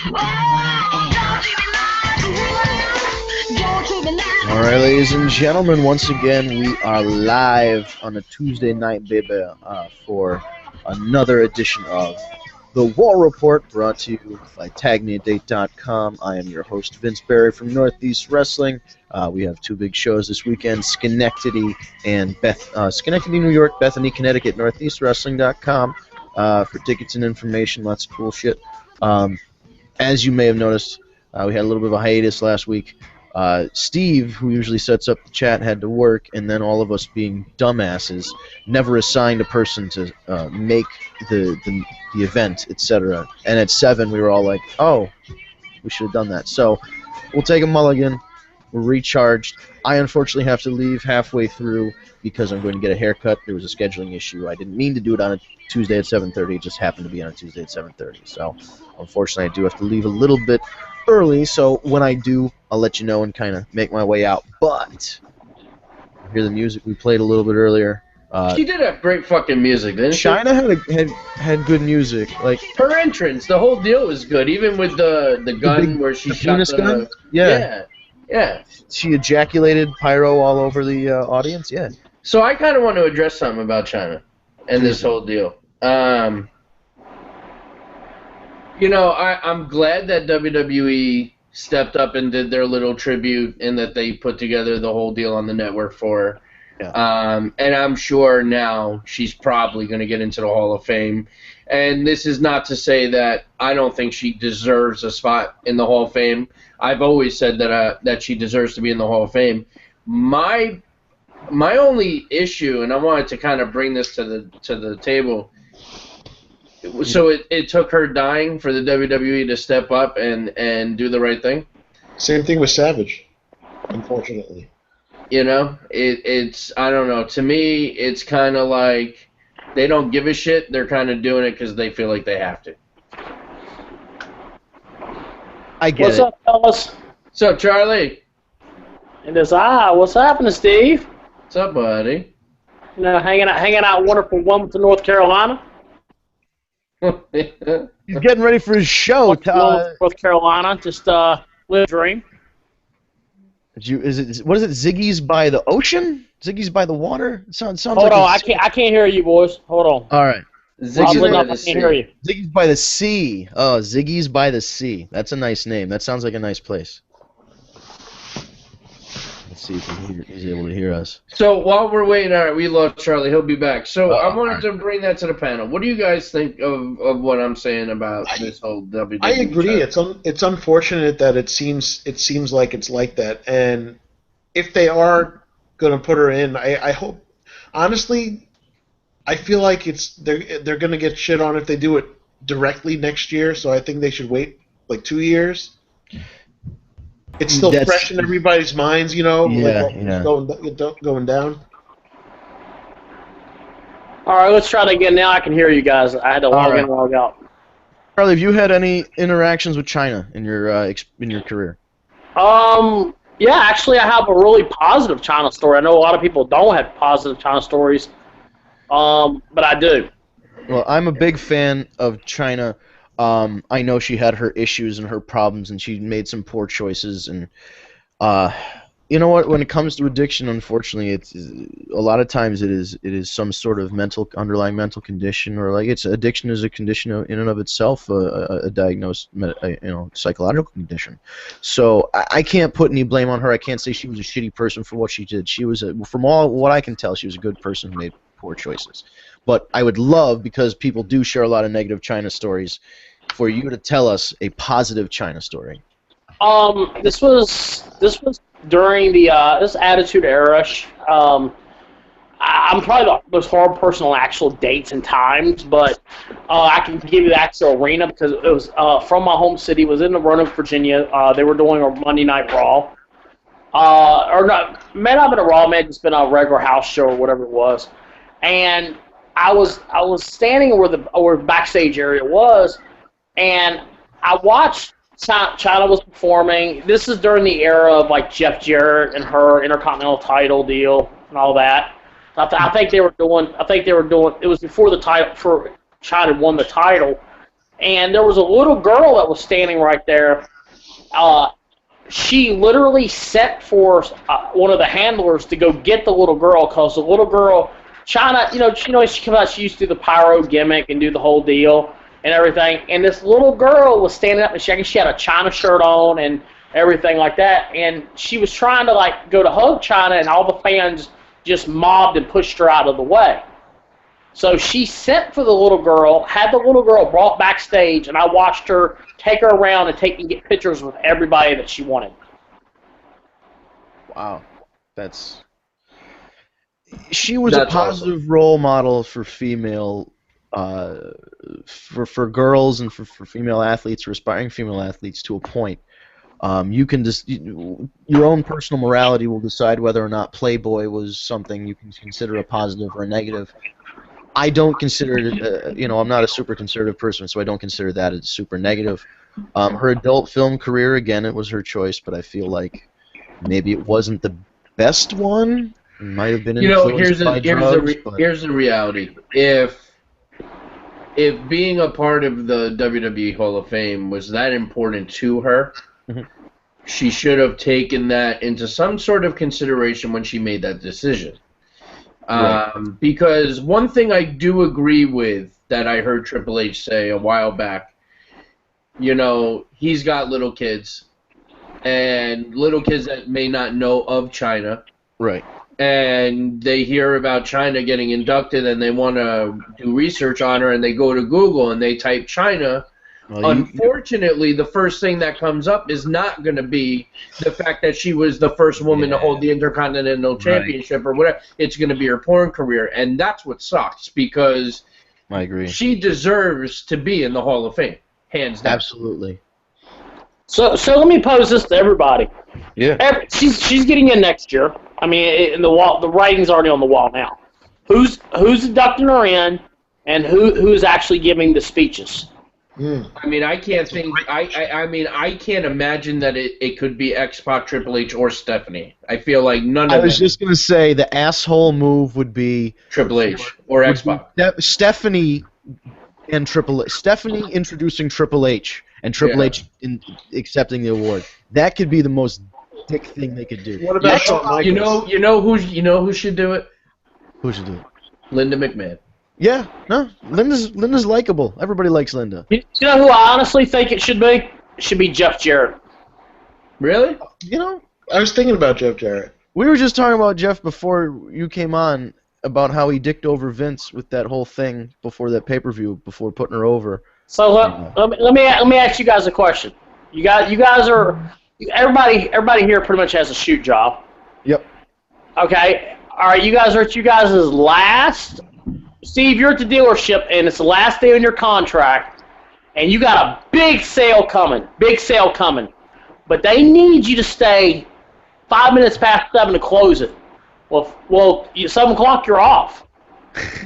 All right, ladies and gentlemen, once again, we are live on a Tuesday night, baby, for another edition of The War Report, brought to you by TagMeADate.com. I am your host, Vince Barry from Northeast Wrestling. We have two big shows this weekend, Schenectady and Schenectady, New York, Bethany, Connecticut, NortheastWrestling.com for tickets and information, lots of cool shit. As you may have noticed, we had a little bit of a hiatus last week. Steve, who usually sets up the chat, had to work, and then all of us being dumbasses, never assigned a person to make the event, etc. And at 7, we were all like, oh, we should have done that. So we'll take a mulligan. We're recharged. I unfortunately have to leave halfway through because I'm going to get a haircut. There was a scheduling issue. I didn't mean to do it on a Tuesday at 7:30. It just happened to be on a Tuesday at 7:30. So unfortunately, I do have to leave a little bit early, so when I do, I'll let you know and kind of make my way out. But hear the music we played a little bit earlier. She did have great fucking music, didn't she? Chyna had good music. Like her entrance, the whole deal was good. Even with the gun where she shot penis gun. Yeah. She ejaculated pyro all over the audience. Yeah. So I kind of want to address something about Chyna and this whole deal. You know, I'm glad that WWE stepped up and did their little tribute and that they put together the whole deal on the network for her. Yeah. And I'm sure now she's probably going to get into the Hall of Fame. And this is not to say that I don't think she deserves a spot in the Hall of Fame. I've always said that she deserves to be in the Hall of Fame. My only issue, and I wanted to kind of bring this to the table. So it took her dying for the WWE to step up and do the right thing? Same thing with Savage, unfortunately. You know, it's I don't know. To me, it's kind of like they don't give a shit. They're kind of doing it because they feel like they have to. I get What's up, fellas? What's up, Charlie? It is I. What's happening, Steve? What's up, buddy? You know, hanging out wonderful Wilmington, North Carolina. He's getting ready for his show. North Carolina, just live dream. What is it? Ziggy's by the ocean? Ziggy's by the water? It sounds Hold like on, I can't hear you, boys. Hold on. All right. Ziggy's by the I can't hear you. Ziggy's by the sea. Oh, Ziggy's by the sea. That's a nice name. That sounds like a nice place. Let's see if he's able to hear us. So while we're waiting, all right, we lost Charlie. He'll be back. So I wanted to bring that to the panel. What do you guys think of what I'm saying about this whole WWE? I agree. It's unfortunate that it seems like it's like that. And if they are going to put her in, I hope. Honestly, I feel like they're going to get shit on if they do it directly next year. So I think they should wait like 2 years. It's still fresh in everybody's minds, you know. Going down. All right, let's try that again. Now I can hear you guys. I had to log in and log out. Charlie, have you had any interactions with Chyna in your career? Yeah, actually, I have a really positive Chyna story. I know a lot of people don't have positive Chyna stories, but I do. Well, I'm a big fan of Chyna. I know she had her issues and her problems, and she made some poor choices. And you know what? When it comes to addiction, unfortunately, it's a lot of times it is some sort of underlying mental condition, or like addiction is a condition in and of itself, a diagnosed psychological condition. So I can't put any blame on her. I can't say she was a shitty person for what she did. She was from all what I can tell, she was a good person who made poor choices. But I would love, because people do share a lot of negative Chyna stories, for you to tell us a positive Chyna story. This was during the this Attitude Era. I'm probably the most hard person on actual dates and times, but I can give you the actual arena because it was from my home city. It was in Roanoke, Virginia. They were doing a Monday Night Raw. Or not, may not have been a Raw, may have just been a regular house show or whatever it was. And I was standing where the backstage area was, and I watched Chyna was performing. This is during the era of like Jeff Jarrett and her Intercontinental title deal and all that. I think they were doing. It was before the title. For Chyna won the title, and there was a little girl that was standing right there. She literally sent for one of the handlers to go get the little girl because the little girl, Chyna, she came out, she used to do the pyro gimmick and do the whole deal and everything. And this little girl was standing up and she had a Chyna shirt on and everything like that. And she was trying to go to hug Chyna, and all the fans just mobbed and pushed her out of the way. So she sent for the little girl, had the little girl brought backstage, and I watched her take her around and get pictures with everybody that she wanted. Wow. She was a positive role model for female, for girls and for female athletes, for aspiring female athletes to a point. You can just your own personal morality will decide whether or not Playboy was something you can consider a positive or a negative. I don't consider it, I'm not a super conservative person, so I don't consider that as super negative. Her adult film career, again, it was her choice, but I feel like maybe it wasn't the best one. It might have been influenced by drugs. Here's the reality. If being a part of the WWE Hall of Fame was that important to her, she should have taken that into some sort of consideration when she made that decision. Right. Because one thing I do agree with that I heard Triple H say a while back, he's got little kids, and little kids that may not know of Chyna. Right. And they hear about Chyna getting inducted, and they want to do research on her, and they go to Google, and they type Chyna. Well, unfortunately, the first thing that comes up is not going to be the fact that she was the first woman to hold the Intercontinental Championship or whatever. It's going to be her porn career, and that's what sucks because I agree. She deserves to be in the Hall of Fame, hands down. Absolutely. So let me pose this to everybody. Yeah. She's getting in next year. I mean, the writing's already on the wall now. Who's inducting her in, and who's actually giving the speeches? I mean, I can't think. I can't imagine that it could be X-Pac, Triple H, or Stephanie. I feel like none of them. I was just gonna say the asshole move would be Triple H or X-Pac. Stephanie and Triple H. Stephanie introducing Triple H and Triple H accepting the award. That could be the most dick thing they could do. What about Shawn Michaels? You know who should do it? Who should do it? Linda McMahon. Yeah, no, Linda's likable. Everybody likes Linda. You know who I honestly think it should be? It should be Jeff Jarrett. Really? I was thinking about Jeff Jarrett. We were just talking about Jeff before you came on about how he dicked over Vince with that whole thing before that pay-per-view, before putting her over. So let me ask you guys a question. You guys are everybody here pretty much has a shoot job. Yep. Okay. All right. You guys are at you guys' last. Steve, you're at the dealership, and it's the last day on your contract, and you got a big sale coming, but they need you to stay 5 minutes past 7 to close it. Well, 7 o'clock, you're off.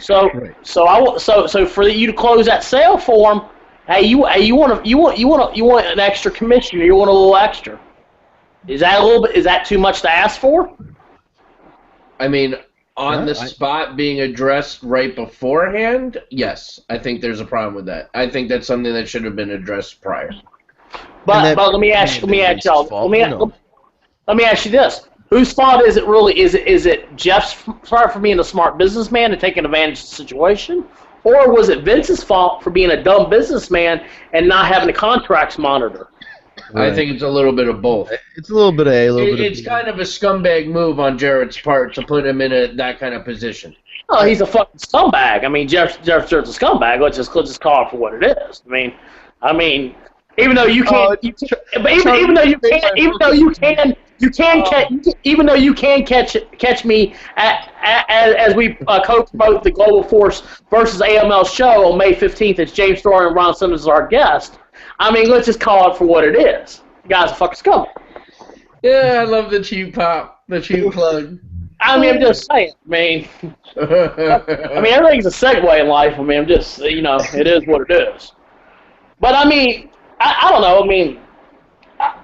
So, right. so for you to close that sale for them, hey, you want an extra commission, or you want a little extra? Is that too much to ask for? I mean, on the spot being addressed right beforehand, yes, I think there's a problem with that. I think that's something that should have been addressed prior. But let me ask y'all. Let me ask you this: whose fault is it really? Is it Jeff's fault for being a smart businessman and taking advantage of the situation, or was it Vince's fault for being a dumb businessman and not having the contracts monitored? Right. I think it's a little bit of both. It's a little bit of A, a little bit of B. It's kind of a scumbag move on Jarrett's part to put him in that kind of position. Oh, he's a fucking scumbag. I mean, Jeff Jarrett's a scumbag. Let's just call it for what it is. I mean, even though you can't, even though you can catch me as we co-promote the Global Force versus AML show on May 15th. It's James Storr and Ron Simmons as our guest. I mean, let's just call it for what it is. You guys are fucking scumbag. Yeah, I love the cheap pop, the cheap plug. I mean, I'm just saying. I mean, everything's a segue in life. I mean, I'm just, it is what it is. But I mean, I don't know. I mean,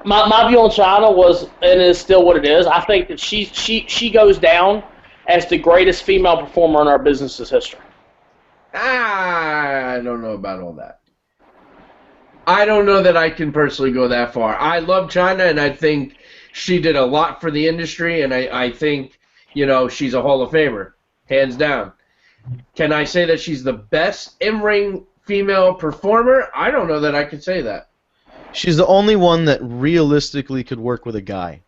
my view on Chyna was and is still what it is. I think that she goes down as the greatest female performer in our business's history. I don't know about all that. I don't know that I can personally go that far. I love Chyna, and I think she did a lot for the industry, and I think, she's a Hall of Famer, hands down. Can I say that she's the best in-ring female performer? I don't know that I could say that. She's the only one that realistically could work with a guy.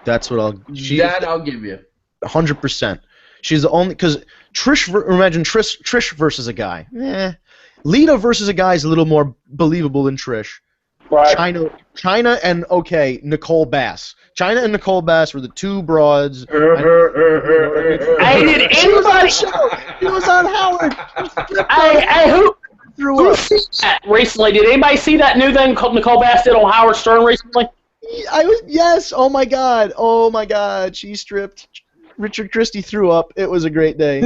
That's what I'll give you. 100%. She's the only, because imagine Trish versus a guy. Lita versus a guy is a little more believable than Trish. Right. Chyna and Nicole Bass. Chyna and Nicole Bass were the two broads. Hey, did anybody? He was on Howard. Who seen that recently? Did anybody see that new thing Nicole Bass did on Howard Stern recently? Yes. Oh my God. She stripped. Richard Christie threw up. It was a great day.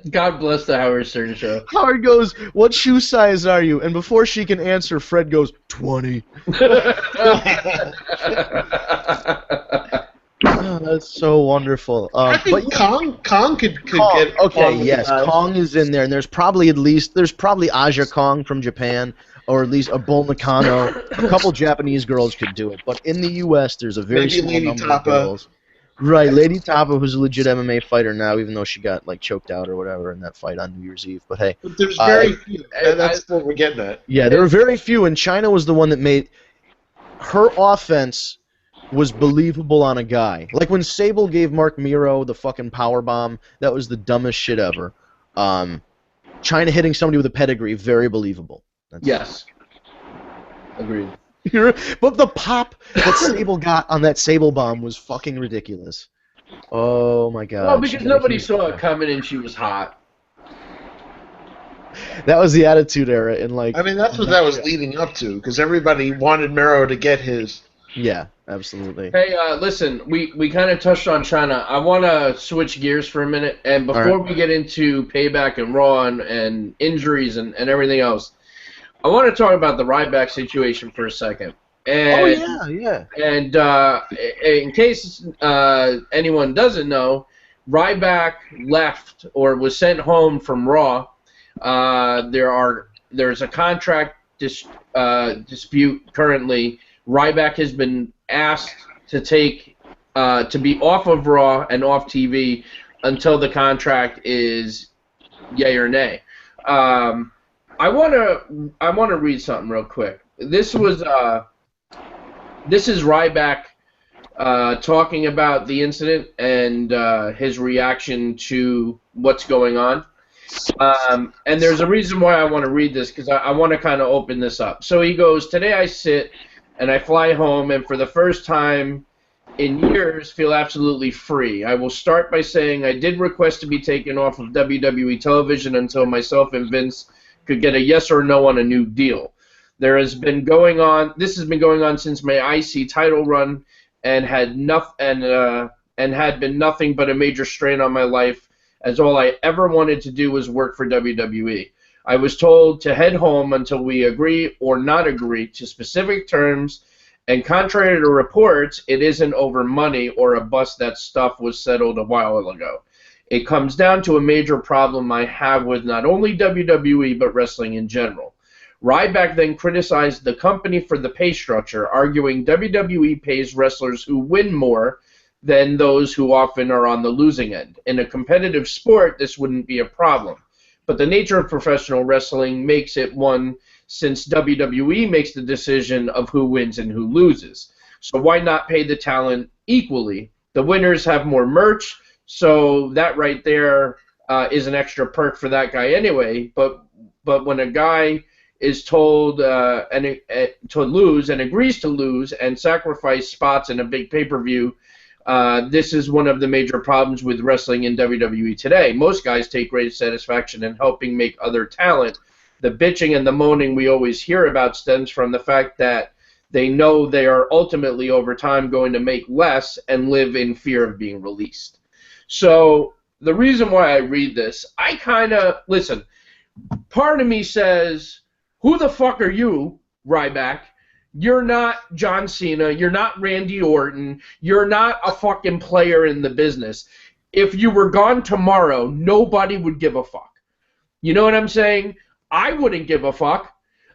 God bless the Howard Stern show. Howard goes, "What shoe size are you?" And before she can answer, Fred goes, 20. Oh, that's so wonderful. I think Kong could Kong, get. Okay, yes, Kong is in there, and there's probably Aja Kong from Japan, or at least a Bull Nakano. A couple Japanese girls could do it, but in the U.S., there's a very small number of girls. Right, Lady Tapa, who's a legit MMA fighter now, even though she got choked out or whatever in that fight on New Year's Eve. But hey, but there's very few. That's what we're getting at. Yeah, there were very few, and Chyna was the one that made her offense was believable on a guy. Like when Sable gave Mark Miro the fucking power bomb, that was the dumbest shit ever. Chyna hitting somebody with a pedigree, very believable. Yes. Agreed. But the pop that Sable got on that Sable bomb was fucking ridiculous. Oh my God. Well, because nobody saw it coming and she was hot. That was the Attitude Era, and that's what that was leading up to, because everybody wanted Miro to get his. Yeah, absolutely. Hey, listen, we kind of touched on Chyna. I want to switch gears for a minute, and before we get into Payback and Raw and injuries and everything else, I want to talk about the Ryback situation for a second. And, yeah. And in case anyone doesn't know, Ryback left or was sent home from Raw. There's a contract dispute currently. Ryback has been asked to be off of Raw and off TV until the contract is yay or nay. I want to read something real quick. This is Ryback talking about the incident and his reaction to what's going on. And there's a reason why I want to read this, because I want to kind of open this up. So he goes, "Today I sit and I fly home, and for the first time in years feel absolutely free. I will start by saying I did request to be taken off of WWE television until myself and Vince could get a yes or no on a new deal. This has been going on since my IC title run, and had been nothing but a major strain on my life, as all I ever wanted to do was work for WWE. I was told to head home until we agree or not agree to specific terms, and contrary to reports, it isn't over money or a bust. That stuff was settled a while ago. It comes down to a major problem I have with not only WWE but wrestling in general." Ryback then criticized the company for the pay structure, arguing WWE pays wrestlers who win more than those who often are on the losing end. In a competitive sport, this wouldn't be a problem. But the nature of professional wrestling makes it one, since WWE makes the decision of who wins and who loses. So why not pay the talent equally? The winners have more merch, so that right there is an extra perk for that guy anyway. But when a guy is told to lose and agrees to lose and sacrifice spots in a big pay-per-view, this is one of the major problems with wrestling in WWE today. Most guys take great satisfaction in helping make other talent. The bitching and the moaning we always hear about stems from the fact that they know they are ultimately over time going to make less and live in fear of being released. So the reason why I read this, listen, part of me says, who the fuck are you, Ryback? You're not John Cena. You're not Randy Orton. You're not a fucking player in the business. If you were gone tomorrow, nobody would give a fuck. You know what I'm saying? I wouldn't give a fuck.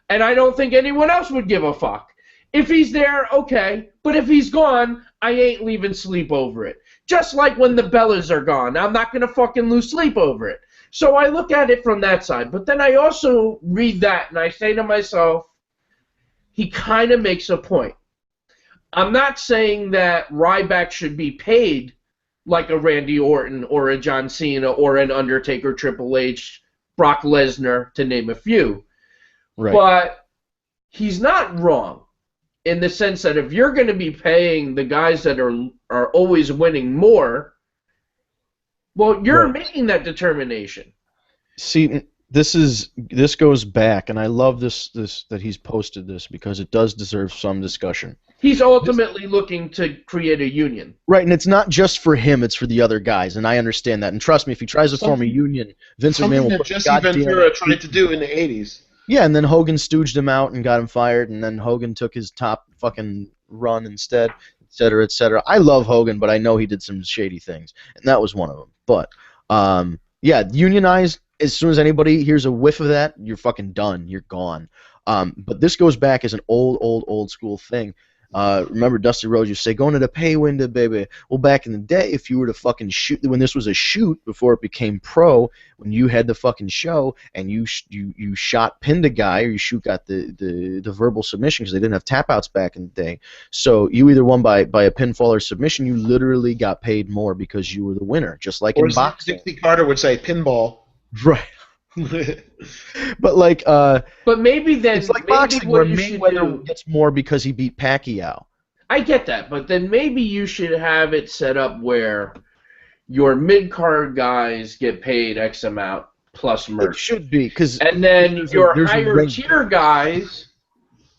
And I don't think anyone else would give a fuck. If he's there, okay. But if he's gone, I ain't leaving sleep over it. Just like when the Bellas are gone, I'm not going to fucking lose sleep over it. So I look at it from that side. But then I also read that and I say to myself, he kind of makes a point. I'm not saying that Ryback should be paid like a Randy Orton or a John Cena or an Undertaker, Triple H, Brock Lesnar, to name a few. Right. But he's not wrong in the sense that if you're going to be paying the guys that are always winning more, well, you're making that determination. See, this goes back, and I love this that he's posted this because it does deserve some discussion. He's ultimately looking to create a union. Right, and it's not just for him, it's for the other guys, and I understand that. And trust me, if he tries to form a union, Vince McMahon will put Jesse Ventura tried to do in the 80s. Yeah, and then Hogan stooged him out and got him fired, and then Hogan took his top fucking run instead, et cetera, et cetera. I love Hogan, but I know he did some shady things, and that was one of them. But, yeah, unionize, as soon as anybody hears a whiff of that, you're fucking done. You're gone. But this goes back as an old school thing. Remember Dusty Rhodes used to say, going to the pay window, baby. Well, back in the day, if you were to fucking shoot, when this was a shoot before it became pro, when you had the fucking show and you pinned a guy or you got the verbal submission because they didn't have tap outs back in the day. So you either won by a pinfall or submission, you literally got paid more because you were the winner, just like in boxing. Dixie Carter would say pinball. Right. But like, but maybe then it's like boxing where Mayweather gets more because he beat Pacquiao. I get that, but then maybe you should have it set up where your mid-card guys get paid X amount plus merch. It should be, and then your higher tier guys,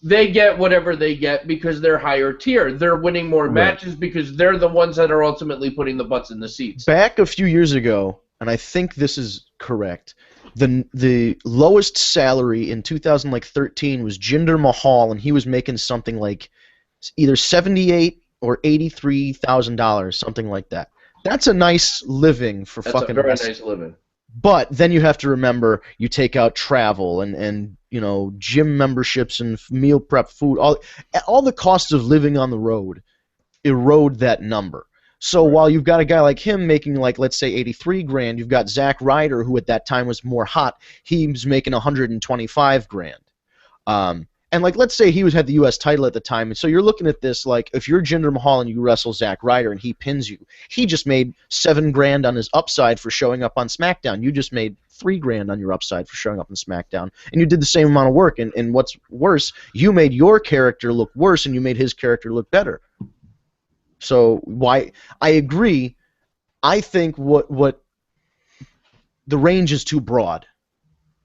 they get whatever they get because they're higher tier. They're winning more matches because they're the ones that are ultimately putting the butts in the seats. Back a few years ago, and I think this is correct, the lowest salary in 2013 was Jinder Mahal, and he was making something like either $78,000 or $83,000, something like that. That's a nice living for That's fucking. That's a very nice living. But then you have to remember, you take out travel and you know, gym memberships and meal prep food, all the costs of living on the road erode that number. So while you've got a guy like him making, like, let's say $83,000, you've got Zack Ryder, who at that time was more hot. He was making $125,000. And like, let's say he had the U.S. title at the time, and so you're looking at this like, if you're Jinder Mahal and you wrestle Zack Ryder and he pins you, he just made $7,000 on his upside for showing up on SmackDown. You just made $3,000 on your upside for showing up on SmackDown, and you did the same amount of work. And what's worse, you made your character look worse, and you made his character look better. So why? I agree. I think what the range is too broad,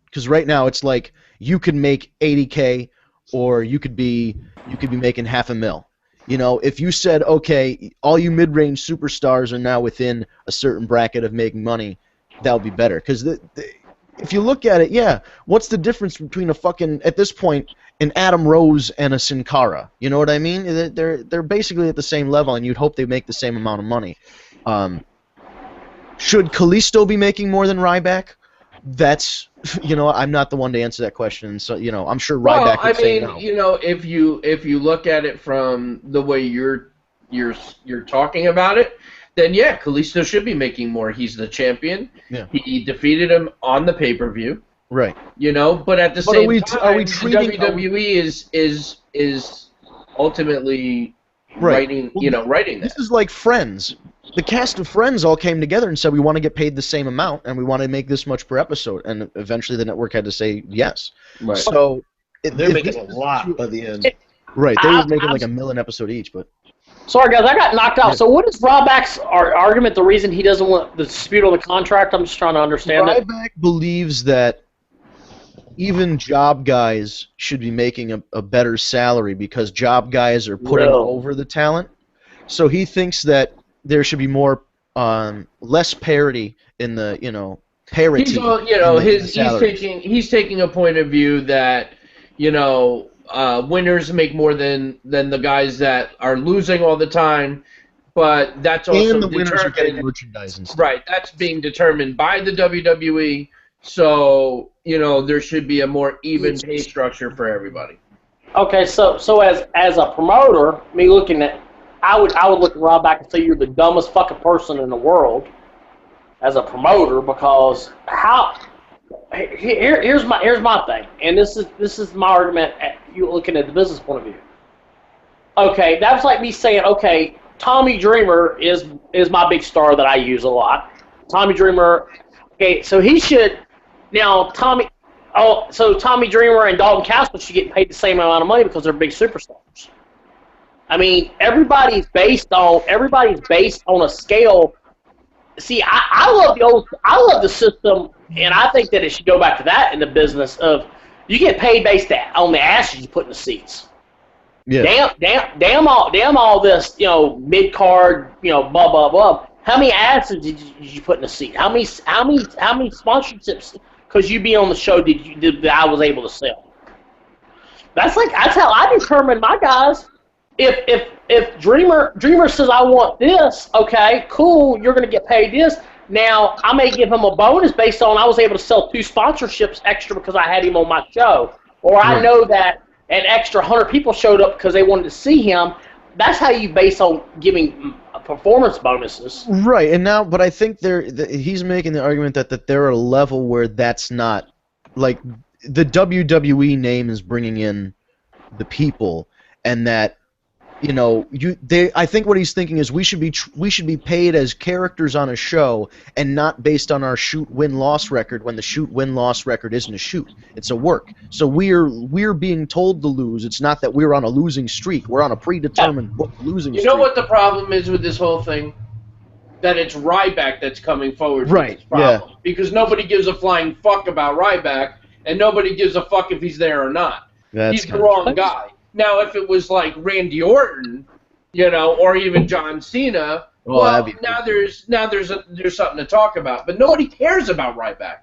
because right now it's like you could make $80K or you could be making $500,000. You know, if you said, okay, all you mid-range superstars are now within a certain bracket of making money, that would be better. Because if you look at it, yeah, what's the difference between a fucking, at this point, an Adam Rose and a Sin Cara? You know what I mean? They're basically at the same level, and you'd hope they make the same amount of money. Should Kalisto be making more than Ryback? That's, you know, I'm not the one to answer that question. So, you know, I'm sure Ryback would say no. I mean, you know, if you look at it from the way you're talking about it, then yeah, Kalisto should be making more. He's the champion. Yeah. He defeated him on the pay-per-view. Right. You know, but at the same time, WWE is ultimately writing that. This is like Friends. The cast of Friends all came together and said, we want to get paid the same amount, and we want to make this much per episode. And eventually the network had to say yes. Right. So they're making a lot by the end. Right. They were making like $1 million episode each, but. Sorry, guys, I got knocked out. Yeah. So what is Ryback's argument, the reason he doesn't want the dispute on the contract? I'm just trying to understand it. Ryback believes that even job guys should be making a better salary because job guys are putting over the talent. So he thinks that there should be more, less parity in the, you know, parity. He's taking a point of view that, you know, winners make more than the guys that are losing all the time, but that's also and the winners are getting merchandise and stuff. Right, that's being determined by the WWE So, there should be a more even pay structure for everybody. Okay, so as a promoter, me looking at, I would look at Rob back and say you're the dumbest fucking person in the world as a promoter, because here's my thing, and this is my argument. You looking at the business point of view. Okay, that's like me saying, okay, Tommy Dreamer is my big star that I use a lot. Tommy Dreamer. Okay, so he should now Tommy. Oh, so Tommy Dreamer and Dalton Castle should get paid the same amount of money because they're big superstars. I mean, everybody's based on a scale. See, I love the system, and I think that it should go back to that in the business of you get paid based on the asses you put in the seats. Yeah. Damn all this, mid card, blah blah blah. How many asses did you put in the seat? How many sponsorships? Because you be on the show, that I was able to sell. That's how I determine my guys. If Dreamer says I want this, okay, cool, you're gonna get paid this. Now I may give him a bonus based on I was able to sell 2 sponsorships extra because I had him on my show, or I know that an extra 100 people showed up because they wanted to see him. That's how you base on giving performance bonuses. Right, and now, but I think he's making the argument that they're at a level where that's not, like, the WWE name is bringing in the people, and that, I think what he's thinking is we should be paid as characters on a show and not based on our shoot win-loss record, when the shoot win-loss record isn't a shoot, it's a work. So we're being told to lose. It's not that we're on a losing streak. We're on a predetermined losing streak. You know what the problem is with this whole thing? That it's Ryback that's coming forward with this problem. Yeah. Because nobody gives a flying fuck about Ryback, and nobody gives a fuck if he's there or not. He's the wrong guy. Now, if it was like Randy Orton, or even John Cena, now there's something to talk about. But nobody cares about Ryback.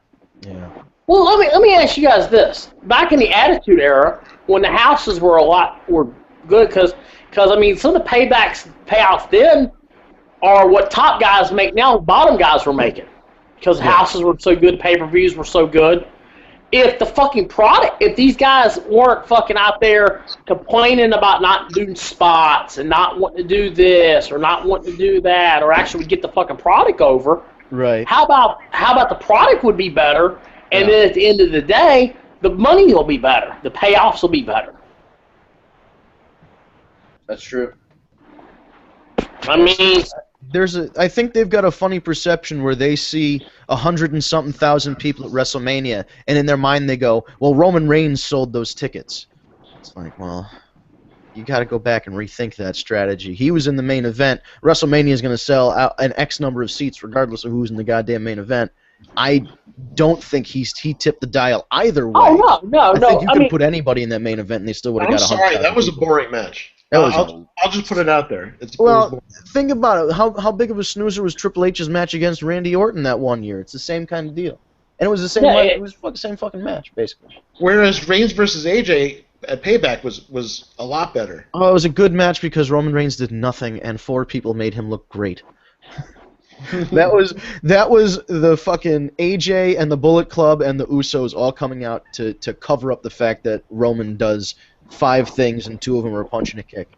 Yeah. Well, let me ask you guys this: back in the Attitude Era, when the houses were good, because I mean, some of the payouts then are what top guys make now. Bottom guys were making because houses were so good, pay-per-views were so good. If the fucking product, if these guys weren't fucking out there complaining about not doing spots and not wanting to do this or not wanting to do that, or actually get the fucking product over, right? How about the product would be better, and then at the end of the day, the money will be better, the payoffs will be better. That's true. I mean, I think they've got a funny perception where they see 100 and something thousand people at WrestleMania, and in their mind they go, well, Roman Reigns sold those tickets. It's like, well, you got to go back and rethink that strategy. He was in the main event. WrestleMania is going to sell out an X number of seats regardless of who's in the goddamn main event. I don't think he tipped the dial either way. Oh, no. I think you can put anybody in that main event and they still would have got 100. I'm sorry, that was a boring match. I'll just put it out there. Think about it. How big of a snoozer was Triple H's match against Randy Orton that one year? It's the same kind of deal, and it was the same. It was the same fucking match, basically. Whereas Reigns versus AJ at Payback was a lot better. Oh, it was a good match because Roman Reigns did nothing, and 4 people made him look great. that was the fucking AJ and the Bullet Club and the Usos all coming out to cover up the fact that Roman does 5 things and 2 of them are a punch and a kick.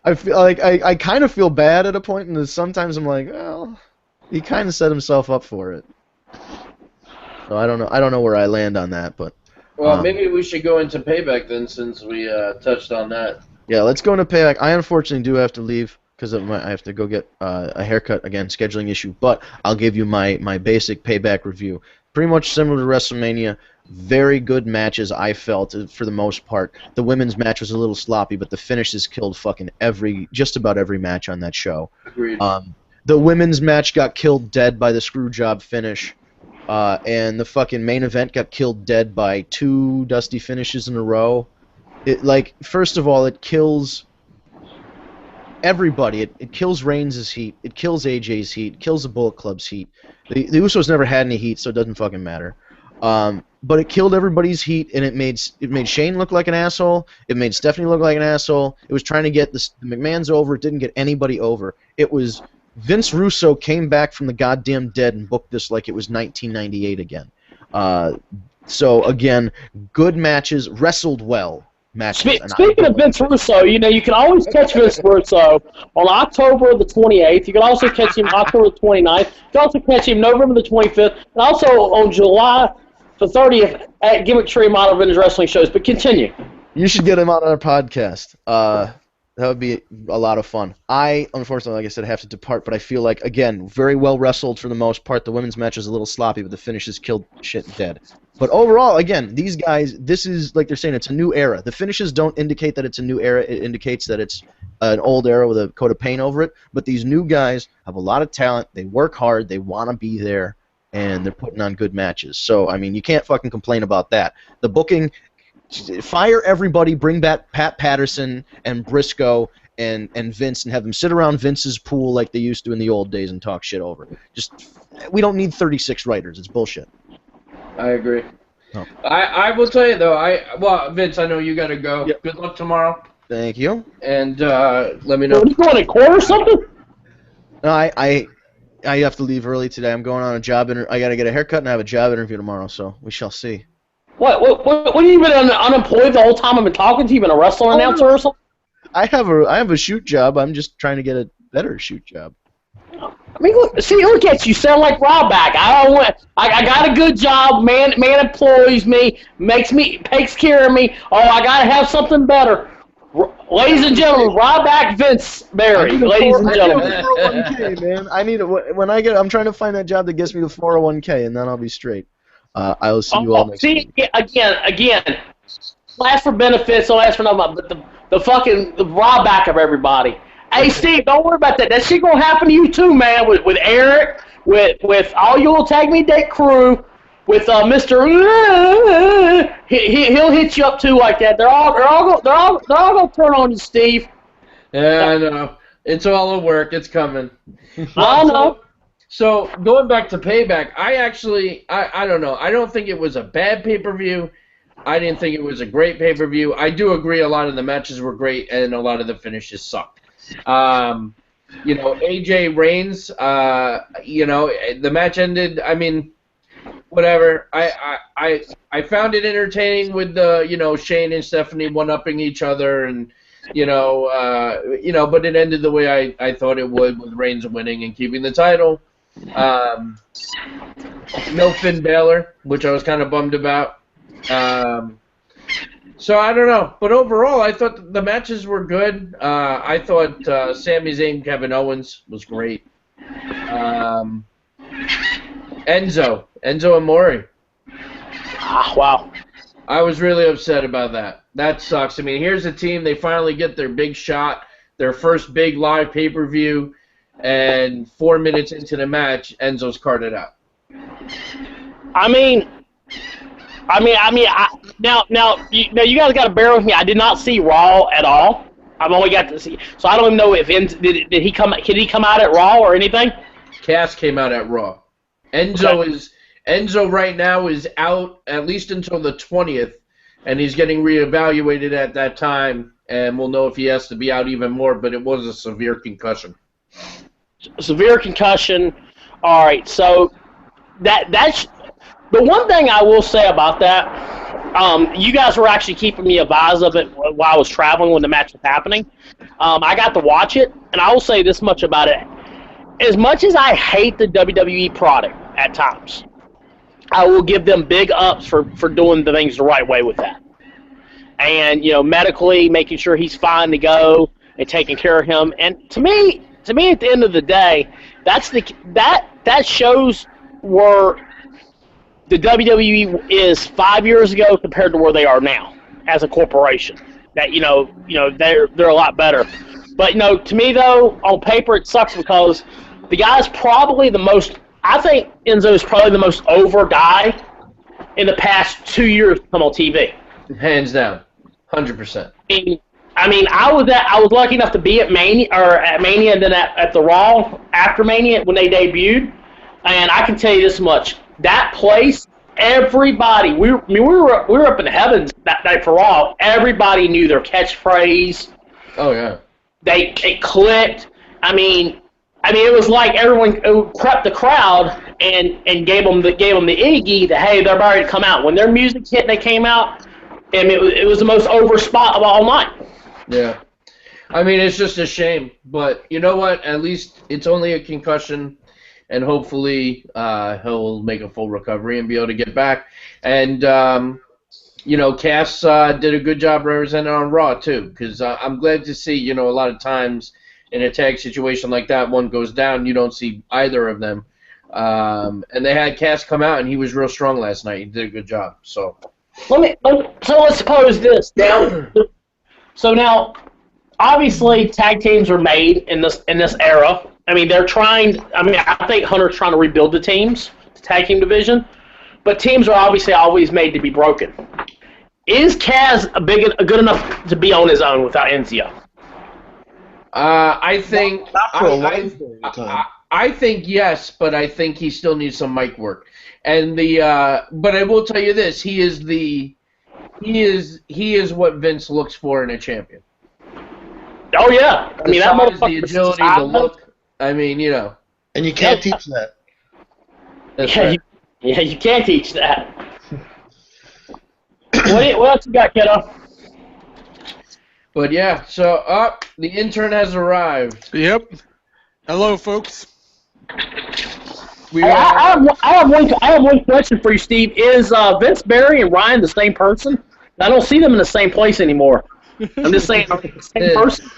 I feel like I kind of feel bad at a point, and sometimes I'm like, well, he kind of set himself up for it. So I don't know where I land on that, but maybe we should go into Payback then, since we touched on that. Yeah, let's go into Payback. I unfortunately do have to leave because I have to go get a haircut again, scheduling issue. But I'll give you my basic Payback review. Pretty much similar to WrestleMania. Very good matches, I felt, for the most part. The women's match was a little sloppy, but the finishes killed fucking just about every match on that show. Agreed. The women's match got killed dead by the screw job finish, and the fucking main event got killed dead by 2 dusty finishes in a row. First of all, it kills everybody. It kills Reigns' heat. It kills AJ's heat. It kills the Bullet Club's heat. The Usos never had any heat, so it doesn't fucking matter. But it killed everybody's heat, and it made Shane look like an asshole. It made Stephanie look like an asshole. It was trying to get the McMahons over. It didn't get anybody over. It was Vince Russo came back from the goddamn dead and booked this like it was 1998 again. So again, good matches, wrestled well matches. Speaking of Vince Russo, you can always catch Vince Russo on October the 28th. You can also catch him October the 29th. You can also catch him November the 25th, and also on July the 30th at Gimmick Tree Model Vintage Wrestling shows. But continue. You should get him on our podcast. That would be a lot of fun. Unfortunately, like I said, have to depart, but I feel like, again, very well wrestled for the most part. The women's match is a little sloppy, but the finishes killed shit dead. But overall, again, these guys, this is, like they're saying, it's a new era. The finishes don't indicate that it's a new era. It indicates that it's an old era with a coat of paint over it. But these new guys have a lot of talent. They work hard. They want to be there, and they're putting on good matches. So, I mean, you can't fucking complain about that. The booking... Fire everybody, bring back Pat Patterson and Briscoe and Vince and have them sit around Vince's pool like they used to in the old days and talk shit over. We don't need 36 writers. It's bullshit. I agree. Oh. I will tell you, though, Vince, I know you got to go. Yep. Good luck tomorrow. Thank you. And let me know. Are you going to court or something? No, I have to leave early today. I'm going on a job interview. I got to get a haircut and I have a job interview tomorrow, so we shall see. What have you been unemployed the whole time I've been talking to you? Been a wrestling announcer or something? I have a shoot job. I'm just trying to get a better shoot job. I mean, look at you. Sound like Ryback. I got a good job. Man employs me, takes care of me. Oh, I gotta have something better. Ladies and gentlemen, Ryback Vince Berry. Ladies and gentlemen, I need a 401k, man. I need it I'm trying to find that job that gets me the 401k, and then I'll be straight. I will see you all next week. Again, don't ask for benefits, don't ask for nothing, but the fucking Ryback of everybody. Hey, Steve, don't worry about that. That shit gonna happen to you too, man. With Eric, with all your little Tag Me Date crew, with Mr. He'll hit you up too like that. They're all gonna turn on you, Steve. Yeah, I know. It's all a work. It's coming. I know. So, going back to Payback, I don't know. I don't think it was a bad pay-per-view. I didn't think it was a great pay-per-view. I do agree a lot of the matches were great, and a lot of the finishes sucked. AJ Reigns, the match ended, I mean, whatever. I found it entertaining with Shane and Stephanie one-upping each other, and but it ended the way I thought it would, with Reigns winning and keeping the title. No Finn Bailor, which I was kind of bummed about. So I don't know, but overall, I thought the matches were good. I thought Sami Zayn, Kevin Owens was great. Enzo Amore. Wow. I was really upset about that. That sucks. I mean, here's a team, they finally get their big shot, their first big live pay-per-view, and 4 minutes into the match, Enzo's carted out. Now, you guys got to bear with me. I did not see Raw at all. I've only got to see, so I don't even know if did he come out at Raw or anything. Cass came out at Raw. Enzo right now is out at least until the 20th, and he's getting reevaluated at that time, and we'll know if he has to be out even more. But it was a severe concussion. Severe concussion. All right, so that's the one thing I will say about that. You guys were actually keeping me advised of it while I was traveling when the match was happening. I got to watch it, and I will say this much about it. As much as I hate the WWE product at times, I will give them big ups for doing the things the right way with that. And, medically, making sure he's fine to go and taking care of him. And to me, at the end of the day, that shows where the WWE is 5 years ago compared to where they are now as a corporation. That they're a lot better. But to me though, on paper it sucks because the guy's probably the most. I think Enzo is probably the most over guy in the past 2 years to come on TV. Hands down, 100%. I was lucky enough to be at Mania and then at the Raw after Mania when they debuted, and I can tell you this much: that place, everybody, we were up in the heavens that night for Raw. Everybody knew their catchphrase. Oh yeah. It clicked. I mean, I mean, it was like everyone prepped the crowd and gave them the Iggy that, hey, they're about to come out. When their music hit and they came out, and it was the most over spot of all night. Yeah. I mean, it's just a shame. But you know what? At least it's only a concussion, and hopefully he'll make a full recovery and be able to get back. And, Cass did a good job representing on Raw, too, because I'm glad to see, a lot of times in a tag situation like that, one goes down, you don't see either of them. And they had Cass come out, and he was real strong last night. He did a good job. So let's suppose this. Now, obviously, tag teams are made in this era. I mean, they're trying. I mean, I think Hunter's trying to rebuild the tag team division, but teams are obviously always made to be broken. Is Kaz good enough to be on his own without Enzo? I think not for a long period of time. I think yes, but I think he still needs some mic work. And but I will tell you this: he is what Vince looks for in a champion. Oh yeah, I mean, that motherfucker, the agility, the look. I mean, And you can't teach that. That's right. You can't teach that. What else you got, kiddo? But yeah, so the intern has arrived. Yep. Hello, folks. I have one question for you, Steve. Is Vince Barry and Ryan the same person? I don't see them in the same place anymore. I'm just saying, are they the same person?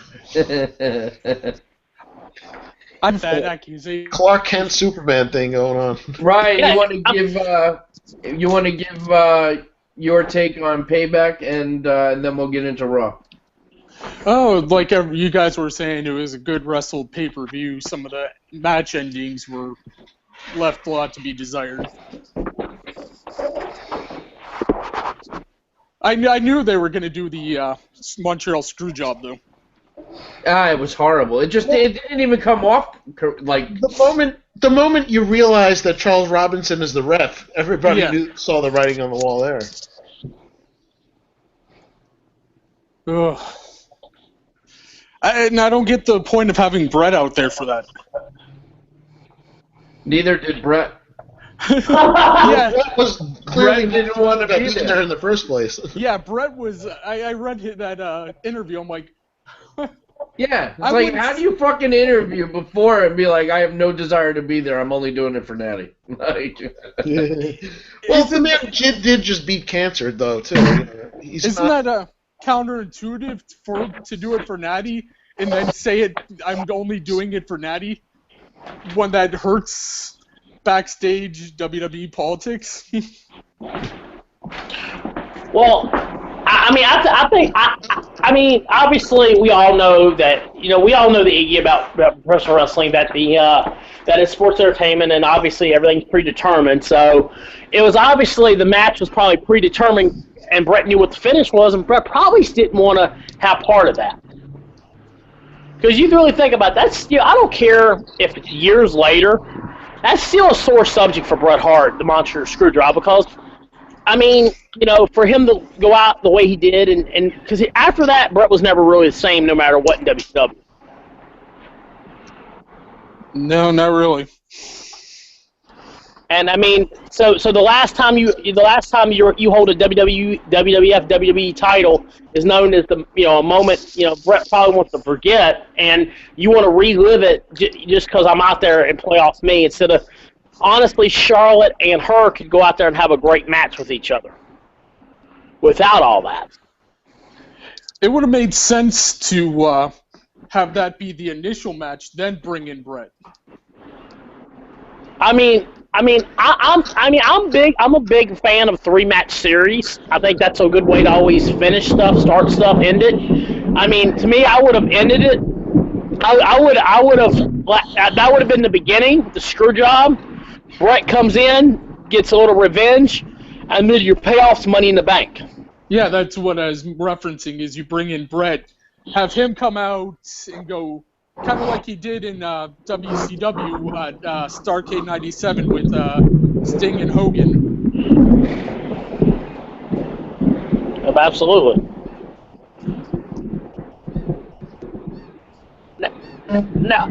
I'm that accusation. Clark Kent Superman thing going on. Ryan, you want to give your take on Payback, and then we'll get into Raw. Oh, like you guys were saying, it was a good wrestled pay-per-view. Some of the match endings were left a lot to be desired. I knew they were going to do the Montreal Screwjob, though. It was horrible. It didn't even come off like the moment you realize that Charles Robinson is the ref, everybody saw the writing on the wall there. Ugh. I don't get the point of having Brett out there for that. Neither did Brett. Yeah, Brett was clearly didn't want to be there in the first place. Yeah, Brett was. I read that interview. I'm like, yeah. It's like, how do you fucking interview before and be like, I have no desire to be there. I'm only doing it for Natty. Well, the man did just beat cancer, though, too. Isn't that counterintuitive to do it for Natty and then say it? I'm only doing it for Natty when that hurts backstage WWE politics. Well, I mean, obviously, we all know that, we all know the Iggy about professional wrestling, that that is sports entertainment, and obviously everything's predetermined. So it was obviously the match was probably predetermined, and Brett knew what the finish was, and Brett probably didn't want to have part of that. Because you really think about that, I don't care if it's years later, that's still a sore subject for Bret Hart, the Monster Screwjob, because, I mean, for him to go out the way he did, and because after that, Bret was never really the same no matter what in WCW. No, not really. And I mean, so the last time you hold a WWF WWE title is known as a moment Bret probably wants to forget, and you want to relive it just because I'm out there and playoffs me, instead of honestly Charlotte and her could go out there and have a great match with each other without all that. It would have made sense to have that be the initial match, then bring in Bret. I'm a big fan of 3-match series. I think that's a good way to always finish stuff, start stuff, end it. I mean, to me, I would have ended it. That would have been the beginning, the screw job. Bret comes in, gets a little revenge, and then your payoff's Money in the Bank. Yeah, that's what I was referencing, is you bring in Bret, have him come out and go, kind of like he did in WCW at Starrcade 97 with Sting and Hogan. Absolutely. Now,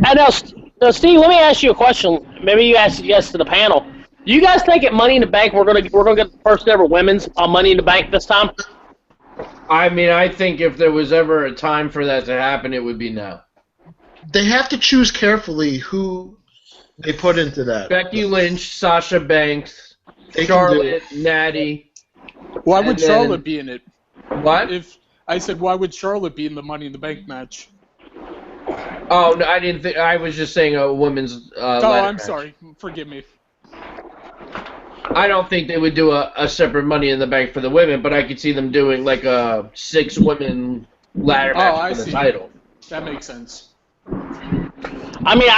So, Steve, let me ask you a question. Maybe you ask yes to the panel. Do you guys think at Money in the Bank we're gonna get the first ever women's Money in the Bank this time? I mean, I think if there was ever a time for that to happen, it would be now. They have to choose carefully who they put into that. Becky Lynch, Sasha Banks, They can Charlotte, Natty. Why would Charlotte be in it? What? If I said, why would Charlotte be in the Money in the Bank match? Oh, no, I didn't think. I was just saying a women's. I'm sorry. Forgive me. I don't think they would do a separate Money in the Bank for the women, but I could see them doing like a 6-women ladder match for the title. That makes sense. I mean,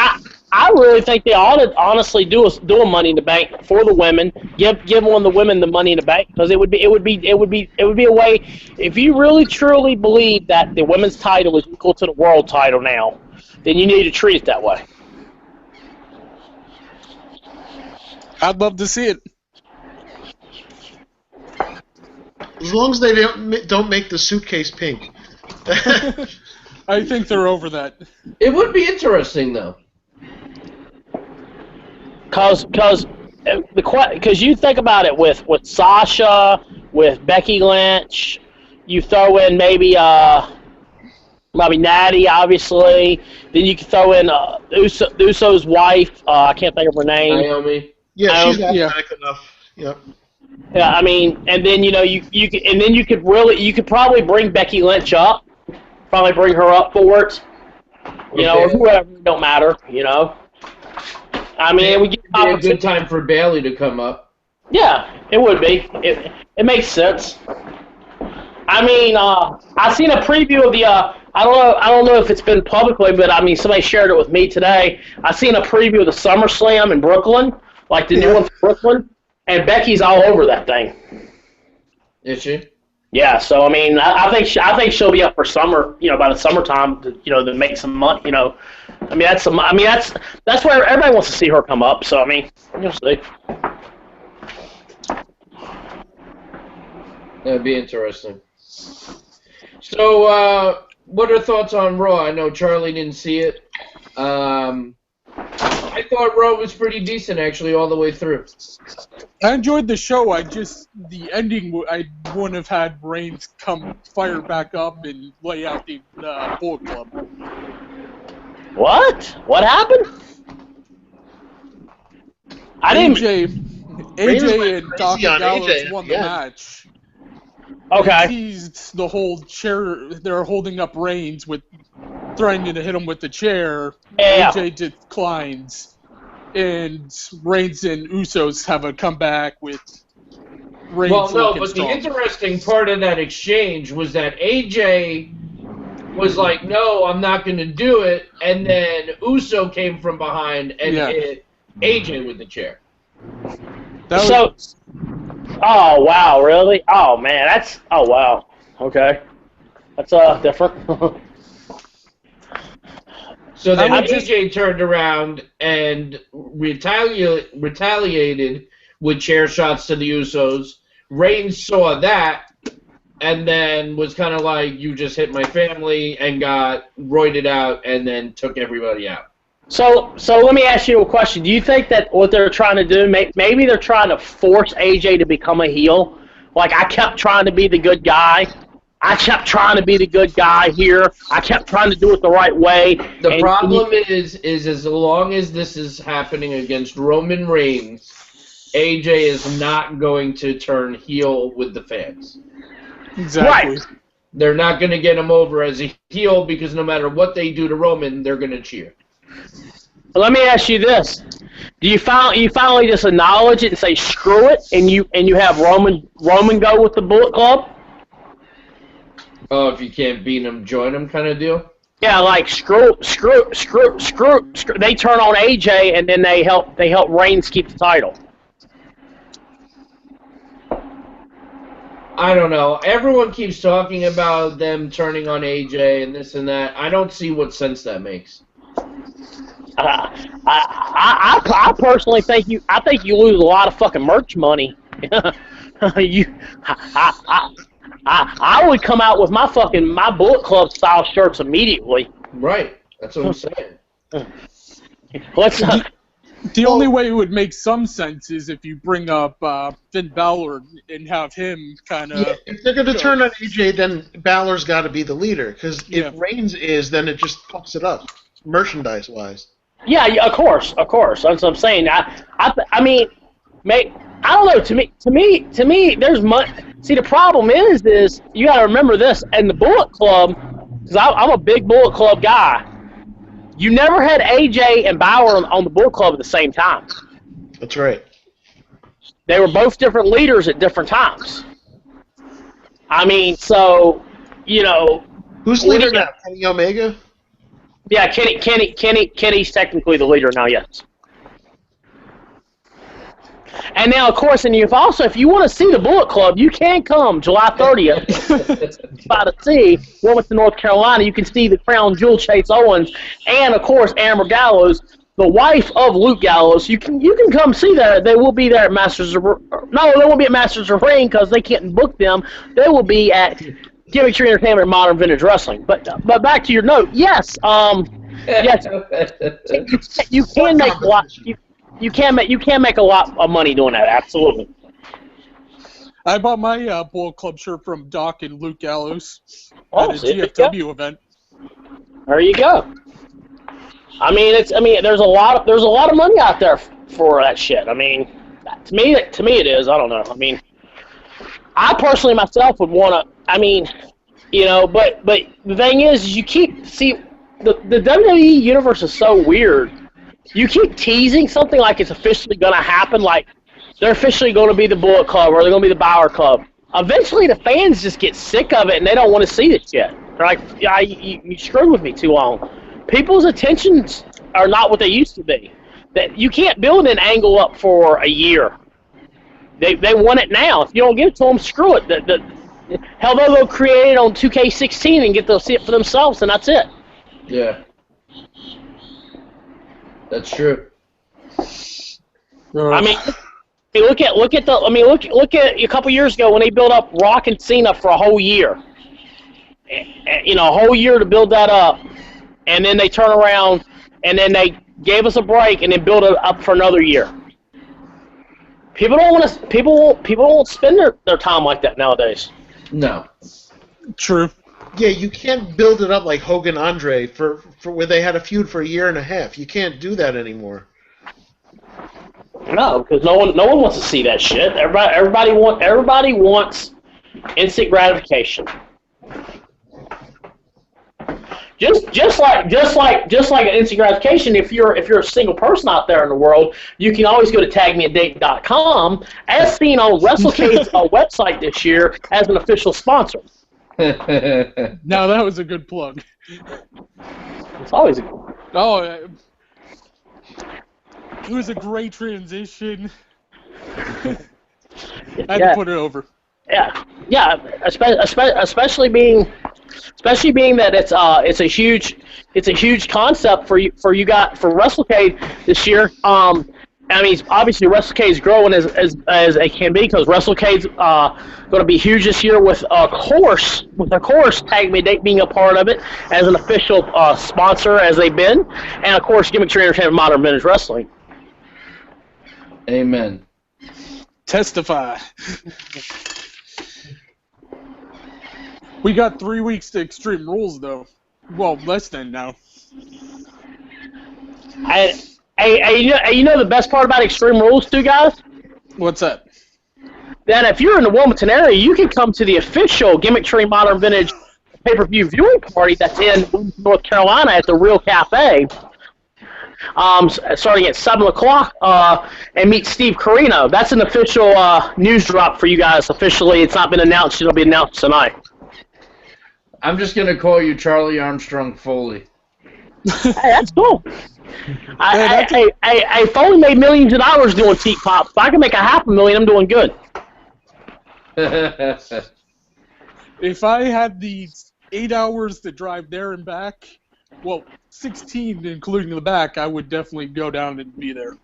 I really think they ought to honestly do a Money in the Bank for the women. Give one of the women the Money in the Bank, because it would be a way. If you really truly believe that the women's title is equal to the world title now, then you need to treat it that way. I'd love to see it. As long as they don't make the suitcase pink. I think they're over that. It would be interesting, though. Because you think about it with Sasha, with Becky Lynch, you throw in maybe Natty, obviously. Then you can throw in Uso's wife. I can't think of her name. Naomi. Yeah, she's athletic enough. Yep. Yeah, I mean, and then you could probably bring Becky Lynch up, probably bring her up for it, or whoever. It don't matter, I mean, we get a good time for Bailey to come up. Yeah, it would be. It makes sense. I mean, I seen a preview of the. I don't know if it's been publicly, but I mean, somebody shared it with me today. I seen a preview of the SummerSlam in Brooklyn, like the new one from Brooklyn, and Becky's all over that thing. Is she? Yeah, so I mean, I think she'll be up for summer. By the summertime, to make some money. I mean, that's where everybody wants to see her come up. So I mean, you'll see. That'd be interesting. So, what are thoughts on Raw? I know Charlie didn't see it. I thought Raw was pretty decent, actually, all the way through. I enjoyed the show. The ending, I wouldn't have had Reigns come fire back up and lay out the Bullet Club. What? What happened? AJ and Doc Gallows won the match. Okay. They teased the whole chair. They're holding up Reigns with threatening to hit him with the chair. Yeah. AJ declines, and Reigns and Usos have a comeback with Reigns. Well, no, but strong. the interesting part of that exchange was that AJ was like, "No, I'm not going to do it," and then Uso came from behind and hit AJ with the chair. Oh wow, really? Oh man, wow. Okay, that's different. So then AJ turned around and retaliated with chair shots to the Usos. Reigns saw that and then was kind of like, "You just hit my family," and got roided out and then took everybody out. So let me ask you a question. Do you think that what they're trying to do, maybe they're trying to force AJ to become a heel? Like, I kept trying to be the good guy. I kept trying to be the good guy here. I kept trying to do it the right way. The problem is as long as this is happening against Roman Reigns, AJ is not going to turn heel with the fans. Exactly. Right. They're not going to get him over as a heel because no matter what they do to Roman, they're going to cheer. Let me ask you this: do you finally just acknowledge it and say screw it, and you have Roman go with the Bullet Club? Oh, if you can't beat him, join him, kind of deal. Yeah, like screw. They turn on AJ, and then they help Reigns keep the title. I don't know. Everyone keeps talking about them turning on AJ and this and that. I don't see what sense that makes. I personally think you lose a lot of fucking merch money. I would come out with my Bullet Club style shirts immediately. Right. That's what I'm saying. Let's. The only way it would make some sense is if you bring up Finn Balor and have him kind of. Yeah, if they're going to turn on AJ, then Balor's got to be the leader. Because if Reigns is, then it just fucks it up, merchandise-wise. Yeah, of course. That's what I'm saying. I mean, I don't know. To me, there's much. See, the problem is you got to remember this. And the Bullet Club, because I'm a big Bullet Club guy. You never had AJ and Balor on the Bullet Club at the same time. That's right. They were both different leaders at different times. I mean, so, you know. Who's leader now? Kenny Omega? Yeah, Kenny's technically the leader now, yes. And now, of course, if you want to see the Bullet Club, you can come July 30th by the sea, Wilmington, North Carolina. You can see the Crown Jewel Chase Owens, and of course Amber Gallows, the wife of Luke Gallows. You can come see that. They will be there at Masters of they won't be at Masters of Ring because they can't book them. They will be at Gimmickry Entertainment and Modern Vintage Wrestling. But back to your note, yes, yes, you can make a lot. You can make a lot of money doing that. Absolutely. I bought my Bullet Club shirt from Doc and Luke Gallows at a GFW event. There you go. I mean, there's a lot of money out there for that shit. I mean, to me it is. I don't know. I mean, I personally myself would want to. I mean, you know, but the thing is you keep the WWE universe is so weird. You keep teasing something like it's officially going to happen, like they're officially going to be the Bullet Club or they're going to be the Balor Club. Eventually, the fans just get sick of it and they don't want to see this shit. They're like, yeah, you screwed with me too long. People's attentions are not what they used to be. That you can't build an angle up for a year. They want it now. If you don't give it to them, screw it. Hell, they'll go create it on 2K16 and get to see it for themselves, and that's it. Yeah. That's true. I mean, look at a couple years ago when they built up Rock and Cena for a whole year. You know, a whole year to build that up, and then they turn around and then they gave us a break and then build it up for another year. People don't want to. People won't spend their time like that nowadays. No. True. Yeah, you can't build it up like Hogan Andre for where they had a feud for a year and a half. You can't do that anymore. No, because no one wants to see that shit. Everybody wants instant gratification. Just like an instant gratification, if you're a single person out there in the world, you can always go to tagmeadate.com, as seen on WrestleCade's website this year, as an official sponsor. Now that was a good plug. It's always a good plug. Oh, it was a great transition. I had to put it over. Yeah, especially being that it's a huge concept for you got for WrestleCade this year. I mean, obviously WrestleCade is growing as it can be because WrestleCade's going to be huge this year with of course Tag Me Date being a part of it as an official sponsor as they've been, and of course Gimmick Tree Entertainment Modern Vintage Wrestling. Amen. Testify. We got 3 weeks to Extreme Rules though. Well, less than now. You know the best part about Extreme Rules, too, guys? What's that? That if you're in the Wilmington area, you can come to the official Gimmick Tree Modern Vintage pay-per-view viewing party that's in North Carolina at the Real Cafe, starting at 7 o'clock, and meet Steve Carino. That's an official news drop for you guys officially. It's not been announced. It'll be announced tonight. I'm just going to call you Charlie Armstrong Foley. Hey, that's cool. I Foley made millions of dollars doing teat pops. If I can make $500,000, I'm doing good. If I had the 8 hours to drive there and back, well, 16 including the back, I would definitely go down and be there.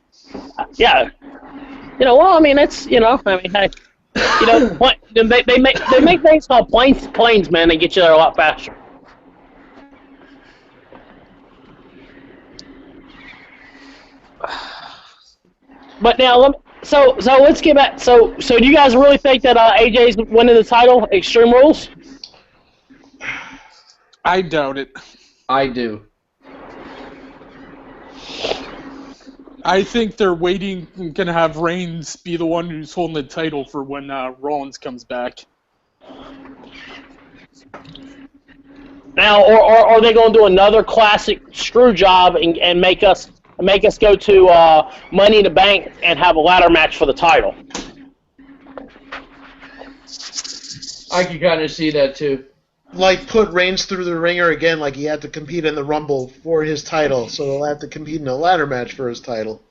Yeah. Well, I mean, it's, hey, they make things called planes, man. They get you there a lot faster. But now, so let's get back. So do you guys really think that AJ's winning the title, Extreme Rules? I doubt it. I do. I think they're waiting, going to have Reigns be the one who's holding the title for when Rollins comes back. Now, or are they going to do another classic screw job and make us go to Money in the Bank and have a ladder match for the title? I can kind of see that too. Like put Reigns through the ringer again, like he had to compete in the Rumble for his title, so he'll have to compete in a ladder match for his title.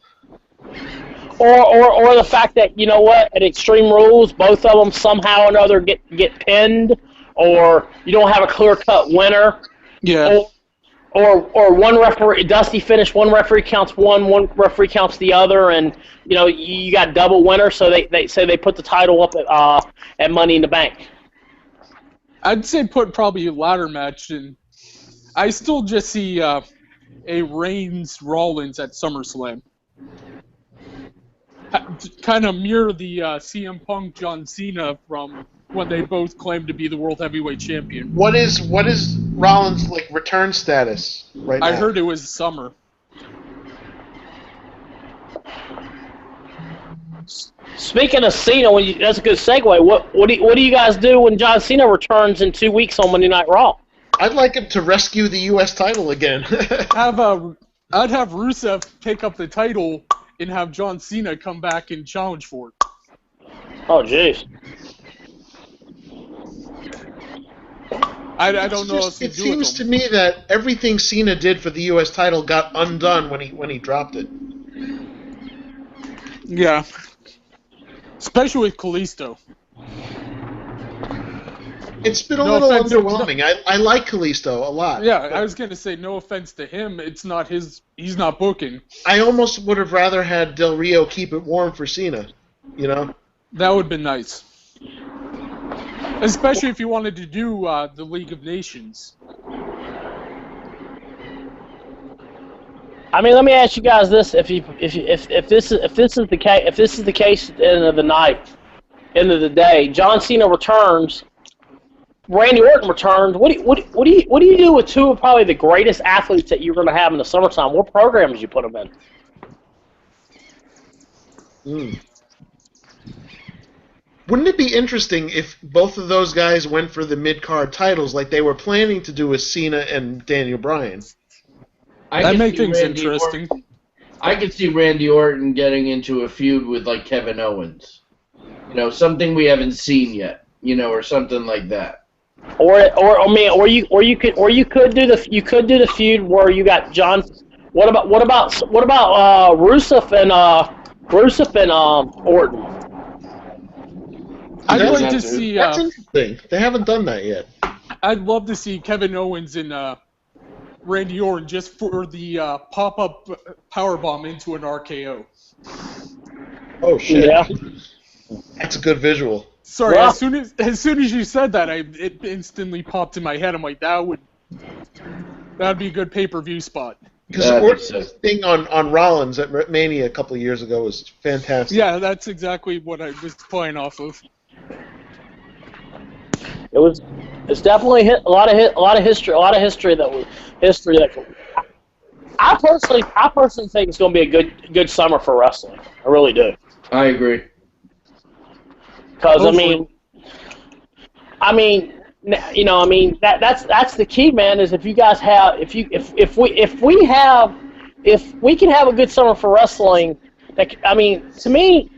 Or the fact that, you know what, at Extreme Rules, both of them somehow or another get pinned, or you don't have a clear-cut winner. Yeah. Or one referee, Dusty finish, one referee counts one referee counts the other, and you know you got double winner. So they say they put the title up at Money in the Bank. I'd say put probably a ladder match, and I still just see a Reigns Rollins at SummerSlam. Kind of mirror the CM Punk John Cena from when they both claimed to be the World Heavyweight Champion. What is Rollins' return status right now? I heard it was summer. Speaking of Cena, that's a good segue. What do you guys do when John Cena returns in 2 weeks on Monday Night Raw? I'd like him to rescue the U.S. title again. I'd have Rusev take up the title and have John Cena come back and challenge for it. Oh, jeez. I don't know if it seems to me that everything Cena did for the U.S. title got undone when he dropped it. Yeah. Especially with Kalisto. It's been a little underwhelming. I like Kalisto a lot. Yeah, I was going to say, no offense to him, it's not he's not booking. I almost would have rather had Del Rio keep it warm for Cena, you know? That would have been nice. Especially if you wanted to do the League of Nations. I mean, let me ask you guys this: if this is the case at the end of the night, end of the day, John Cena returns, Randy Orton returns. What do you do with two of probably the greatest athletes that you're going to have in the summertime? What programs you put them in? Wouldn't it be interesting if both of those guys went for the mid-card titles like they were planning to do with Cena and Daniel Bryan? That makes things interesting. I could see Randy Orton getting into a feud with Kevin Owens. You know, something we haven't seen yet. You know, or something like that. Or you could do the feud where you got John. What about Rusev and Orton? I'd like to see. That's interesting. They haven't done that yet. I'd love to see Kevin Owens and Randy Orton just for the pop-up powerbomb into an RKO. Oh shit! Yeah. That's a good visual. Sorry, Well, as soon as you said that, it instantly popped in my head. I'm like, that'd be a good pay-per-view spot. Because Orton's thing on Rollins at Mania a couple of years ago was fantastic. Yeah, that's exactly what I was playing off of. It's definitely a lot of history that. I personally think it's going to be a good summer for wrestling. I really do. I agree. Because that's the key, man. Is if you guys have if we can have a good summer for wrestling, to me,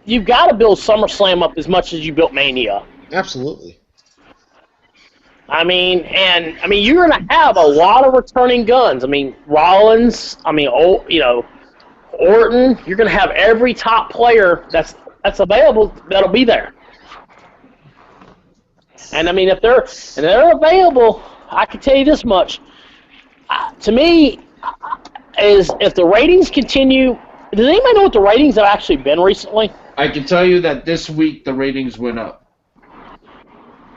you've got to build SummerSlam up as much as you built Mania. Absolutely. You're going to have a lot of returning guns. Rollins. Orton. You're going to have every top player that's available that'll be there. And if they're available, I can tell you this much. To me, is if the ratings continue. Does anybody know what the ratings have actually been recently? I can tell you that this week the ratings went up.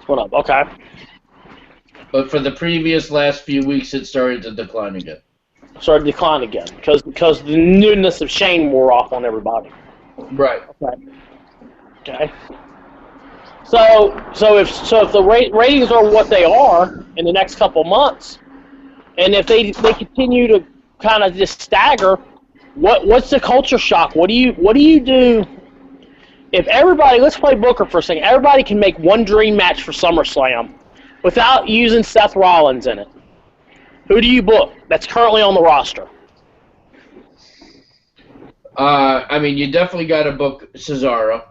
Went up, okay. But for the previous last few weeks, it started to decline again. started to decline again because the newness of Shane wore off on everybody. Right. Okay. So if the ratings are what they are in the next couple months, and if they continue to kind of just stagger, what's the culture shock? What do you do if everybody? Let's play Booker for a second. Everybody can make one dream match for SummerSlam without using Seth Rollins in it. Who do you book that's currently on the roster? I mean, you definitely got to book Cesaro.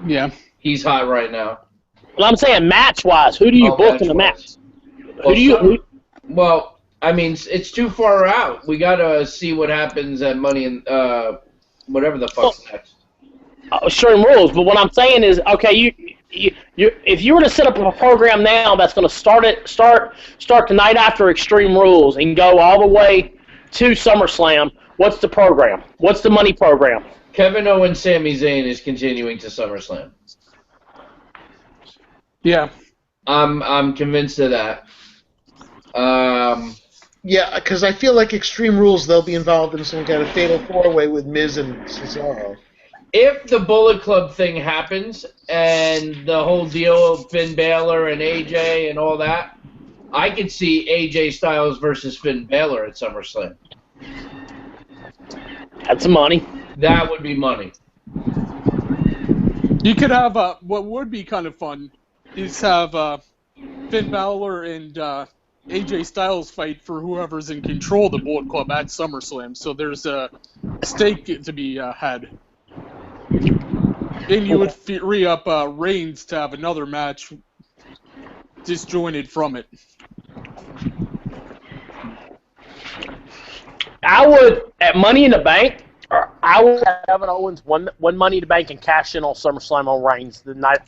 Yeah. He's hot right now. Well, I'm saying match-wise, who do you book in the match? Well, I mean, it's too far out. We got to see what happens at Money in whatever the fuck's next. Certain rules, but what I'm saying is, okay, you if you were to set up a program now that's going to start the night after Extreme Rules and go all the way to SummerSlam, what's the program? What's the money program? Kevin Owens, Sami Zayn is continuing to SummerSlam. Yeah. I'm convinced of that. Yeah, because I feel like Extreme Rules, they'll be involved in some kind of fatal four-way with Miz and Cesaro. If the Bullet Club thing happens and the whole deal of Finn Balor and AJ and all that, I could see AJ Styles versus Finn Balor at SummerSlam. That's money. That would be money. You could have what would be kind of fun is have Finn Balor and AJ Styles fight for whoever's in control of the Bullet Club at SummerSlam. So there's a stake to be had. And you would free up Reigns to have another match disjointed from it. I would, at Money in the Bank, I would have Kevin Owens win Money in the Bank and cash in on SummerSlam on Reigns the night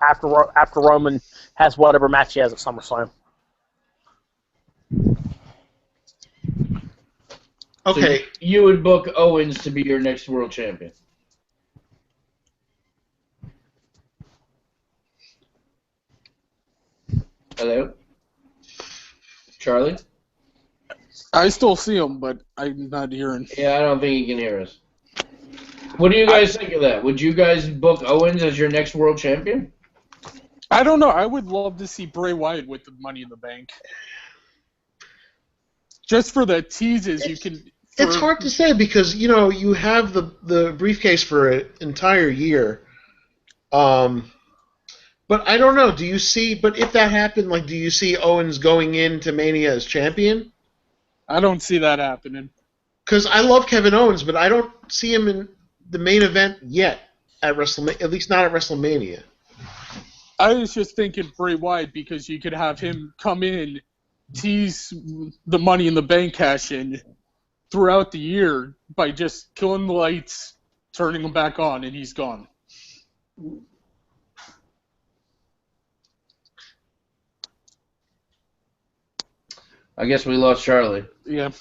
after Roman has whatever match he has at SummerSlam. Okay. So you would book Owens to be your next world champion. Hello? Charlie? I still see him, but I'm not hearing. Yeah, I don't think he can hear us. What do you guys think of that? Would you guys book Owens as your next world champion? I don't know. I would love to see Bray Wyatt with the Money in the Bank. Just for the teases you can... It's hard to say because, you have the briefcase for an entire year. But I don't know. But if that happened, do you see Owens going into Mania as champion? I don't see that happening. Because I love Kevin Owens, but I don't see him in the main event yet at WrestleMania, at least not at WrestleMania. I was just thinking Bray Wyatt because you could have him come in, tease the Money in the Bank cash-in throughout the year by just killing the lights, turning them back on, and he's gone. I guess we lost Charlie. Yeah.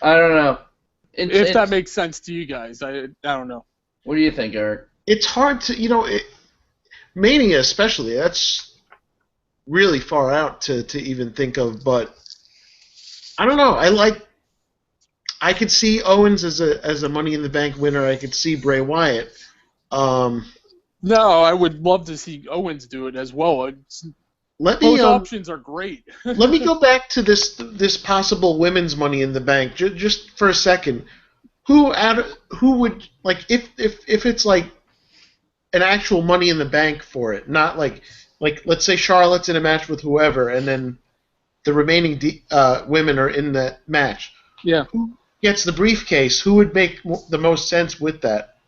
I don't know. If that makes sense to you guys, I don't know. What do you think, Eric? It's hard to, Mania especially, that's really far out to even think of, but I don't know. I could see Owens as a Money in the Bank winner. I could see Bray Wyatt. No, I would love to see Owens do it as well. Both options are great. Let me go back to this possible women's Money in the Bank just for a second. Who would if it's like an actual Money in the Bank for it, not like let's say Charlotte's in a match with whoever, and then the remaining women are in that match. Yeah. Who gets the briefcase? Who would make the most sense with that?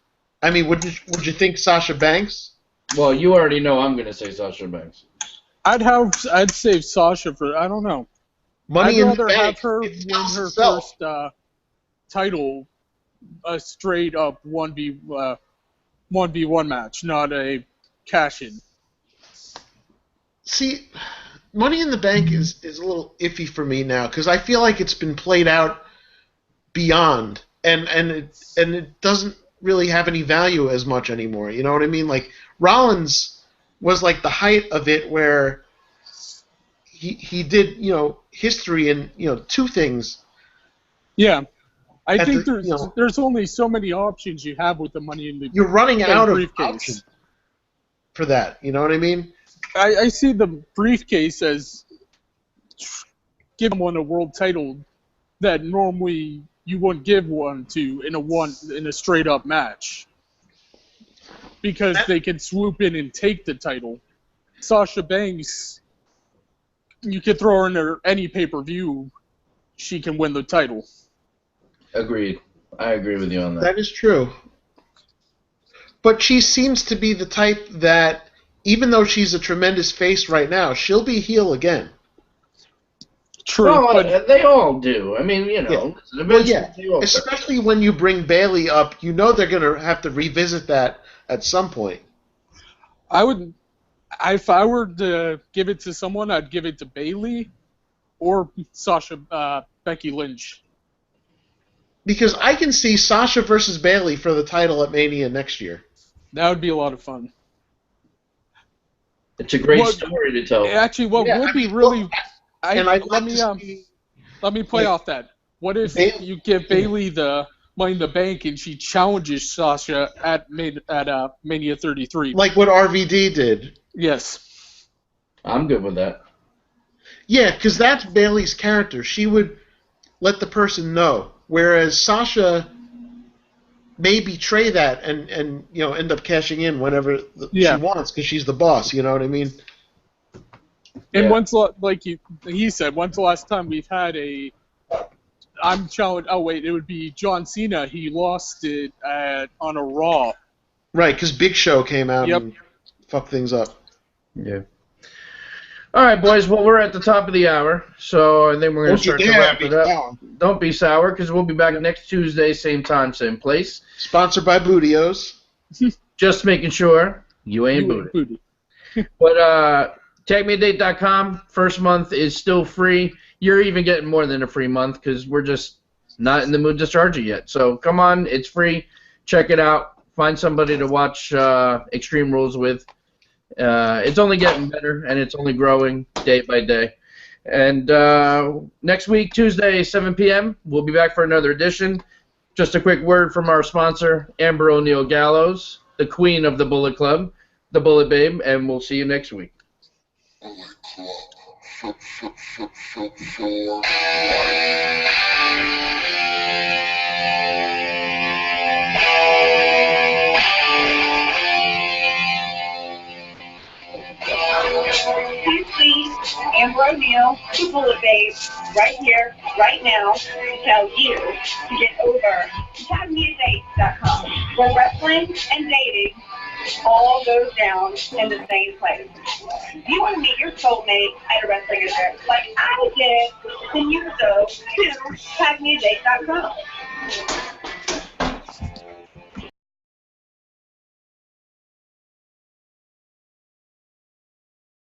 I mean, would you think Sasha Banks? Well, you already know I'm going to say Sasha Banks. I'd save Sasha for, I don't know. Money in the I'd rather Bank. have her win her first title, a straight up 1v1 match, not a cash-in. See, Money in the Bank is a little iffy for me now because I feel like it's been played out beyond, and it doesn't really have any value as much anymore. You know what I mean? Like Rollins was like the height of it, where he did history in two things. Yeah. I think the, there's only so many options you have with the Money in the You're running out of briefcase options for that. You know what I mean? I see the briefcase as giving someone a world title that normally you wouldn't give one to in a straight up match, because they can swoop in and take the title. Sasha Banks, you could throw her in any pay-per-view, she can win the title. Agreed. I agree with you on that. That is true. But she seems to be the type that, even though she's a tremendous face right now, she'll be heel again. True, well, but they all do. I mean, Especially when you bring Bailey up, they're going to have to revisit that at some point. If I were to give it to someone, I'd give it to Bailey or Becky Lynch. Because I can see Sasha versus Bailey for the title at Mania next year. That would be a lot of fun. It's a great story to tell. Actually, let me play off that. What if you give Bailey the Money in the Bank and she challenges Sasha at Mania 33? Like what RVD did. Yes. I'm good with that. Yeah, because that's Bailey's character. She would let the person know. Whereas Sasha may betray that and end up cashing in whenever she wants because she's the boss. You know what I mean? And when's he said, when's the last time we've had I'm challenged. Oh wait, it would be John Cena. He lost it on a Raw. Right, because Big Show came out and fucked things up. Yeah. All right, boys. Well, we're at the top of the hour, so I think we're going to start to wrap it up. Don't be sour, because we'll be back next Tuesday, same time, same place. Sponsored by Bootios. Just making sure you ain't booty. But tagmeadate.com, first month is still free. You're even getting more than a free month because we're just not in the mood to charge you yet. So come on, it's free. Check it out. Find somebody to watch Extreme Rules with. It's only getting better, and it's only growing day by day. And next week, Tuesday, 7 p.m., we'll be back for another edition. Just a quick word from our sponsor, Amber O'Neil Gallows, the queen of the Bullet Club, the Bullet Babe, and we'll see you next week. Please, Amber O'Neil, the Bullet Babe, right here, right now, to tell you to get over to TagMeADate.com, where wrestling and dating all goes down in the same place. If you want to meet your soulmate at a wrestling event like I did, then you go to TagMeADate.com.